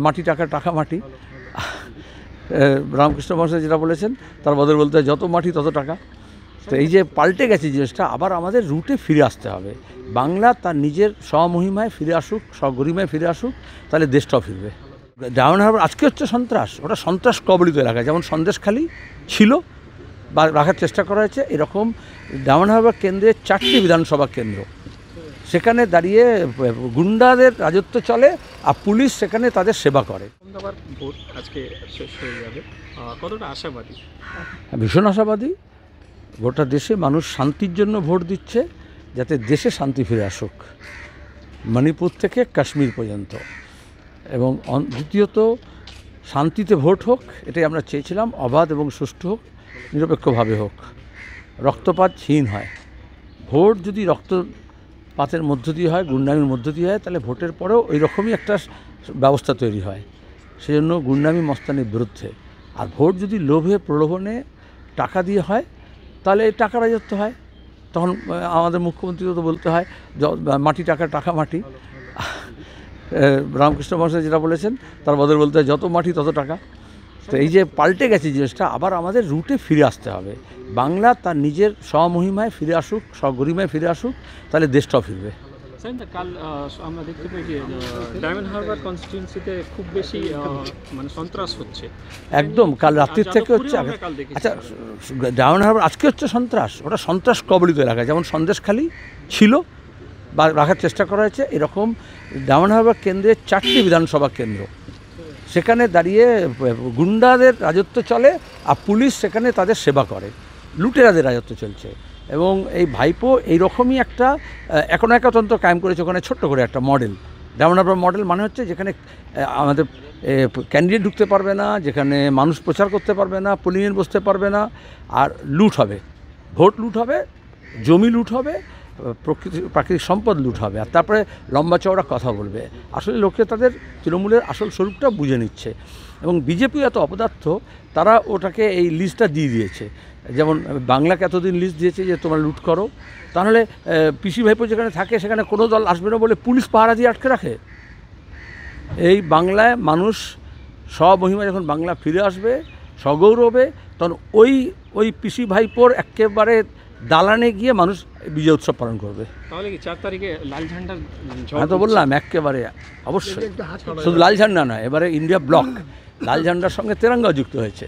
মাটি টাকা টাকা মাটি, রামকৃষ্ণ মহাশয় যেটা বলেছেন তার বদলে বলতে হয় যত মাটি তত টাকা। তো এই যে পাল্টে গেছে জিনিসটা, আবার আমাদের রুটে ফিরে আসতে হবে। বাংলা তার নিজের স্বমহিমায় ফিরে আসুক, স্বগরিমায় ফিরে আসুক, তাহলে দেশটাও ফিরবে। ডায়মন্ড হারবার আজকে হচ্ছে সন্ত্রাস, ওটা সন্ত্রাস কবলিত এলাকা, যেমন সন্দেশখালী ছিল বা রাখার চেষ্টা করা হয়েছে, এরকম ডায়মন্ড হারবার কেন্দ্রের 4টি বিধানসভা কেন্দ্র, সেখানে দাঁড়িয়ে গুন্ডাদের রাজত্ব চলে আর পুলিশ সেখানে তাদের সেবা করে। ভোট আজকে শেষ হয়ে যাবে, কতটা আশাবাদী? ভীষণ আশাবাদী। গোটা দেশে মানুষ শান্তির জন্য ভোট দিচ্ছে, যাতে দেশে শান্তি ফিরে আসুক, মণিপুর থেকে কাশ্মীর পর্যন্ত। এবং দ্বিতীয়ত শান্তিতে ভোট হোক, এটাই আমরা চেয়েছিলাম, অবাধ এবং সুষ্ঠু হোক, নিরপেক্ষভাবে হোক, রক্তপাতহীন হয়। ভোট যদি রক্তপাতের মধ্য দিয়ে হয়, গুন্ডামির মধ্য দিয়ে হয়, তাহলে ভোটের পরেও ওই রকমই একটা ব্যবস্থা তৈরি হয়। সেজন্য গুন্ডামি মস্তানির বিরুদ্ধে। আর ভোট যদি লোভে প্রলোভনে টাকা দিয়ে হয়, তাহলে টাকা রাজত্ব হয়। তখন আমাদের মুখ্যমন্ত্রীকে তো বলতে হয় মাটি টাকা টাকা মাটি, রামকৃষ্ণ মহাশয় যেটা বলেছেন তার বদলে বলতে হয় যত মাটি তত টাকা। তো এই যে পাল্টে গেছে জিনিসটা, আবার আমাদের রুটে ফিরে আসতে হবে। বাংলা তার নিজের স্বমহিমায় ফিরে আসুক, স্বগরিমায় ফিরে আসুক, তাহলে দেশটাও ফিরবে। কাল আমরা দেখতে পাই যে ডায়মন্ড হারবার কনস্টিটিউয়েন্সিতে খুব বেশি মানে সন্ত্রাস হচ্ছে, একদম কাল রাত্রির থেকে হচ্ছে। আচ্ছা, ডায়মন্ড হারবার আজকে হচ্ছে সন্ত্রাস, ওটা সন্ত্রাস কবলিত এলাকা, যেমন সন্দেশখালী ছিল বা রাখার চেষ্টা করা হয়েছে, এরকম ডায়মন্ড হারবার কেন্দ্রের 4টি বিধানসভা কেন্দ্র, সেখানে দাঁড়িয়ে গুন্ডাদের রাজত্ব চলে আর পুলিশ সেখানে তাদের সেবা করে, লুটেরাদের রাজত্ব চলছে। এবং এই ভাইপো এইরকমই একটা একনায়কতন্ত্র কায়েম করেছে ওখানে, ছোট্ট করে একটা মডেল। ডায়মন্ড হারবার মডেল মানে হচ্ছে যেখানে আমাদের ক্যান্ডিডেট ঢুকতে পারবে না, যেখানে মানুষ প্রচার করতে পারবে না, পোলিংয়ে বসতে পারবে না, আর লুট হবে, ভোট লুট হবে, জমি লুট হবে, প্রাকৃতিক সম্পদ লুট হবে, আর তারপরে লম্বা চওড়া কথা বলবে। আসলে লোকে তাদের তৃণমূলের আসল স্বরূপটা বুঝে নিচ্ছে। এবং বিজেপি এত অপদার্থ, তারা ওটাকে এই লিস্টটা দিয়ে দিয়েছে। যেমন বাংলাকে এতদিন লিস্ট দিয়েছে যে তোমরা লুট করো, তাহলে পিসি ভাইপো যেখানে থাকে সেখানে কোনো দল আসবে না বলে পুলিশ পাহারা দিয়ে আটকে রাখে। এই বাংলায় মানুষ স্বমহিমা যখন বাংলা ফিরে আসবে সগৌরবে, তখন ওই পিসি ভাইপোর একেবারে দালানে গিয়ে মানুষ বিজয় উৎসব পালন করবে। তাহলে কি 4 তারিখে লাল ঝান্ডা? হ্যাঁ, তো বললাম একেবারে অবশ্যই। শুধু লাল ঝান্ডা নয়, এবারে ইন্ডিয়া ব্লক লাল ঝান্ডার সঙ্গে তেরঙ্গাও যুক্ত হয়েছে।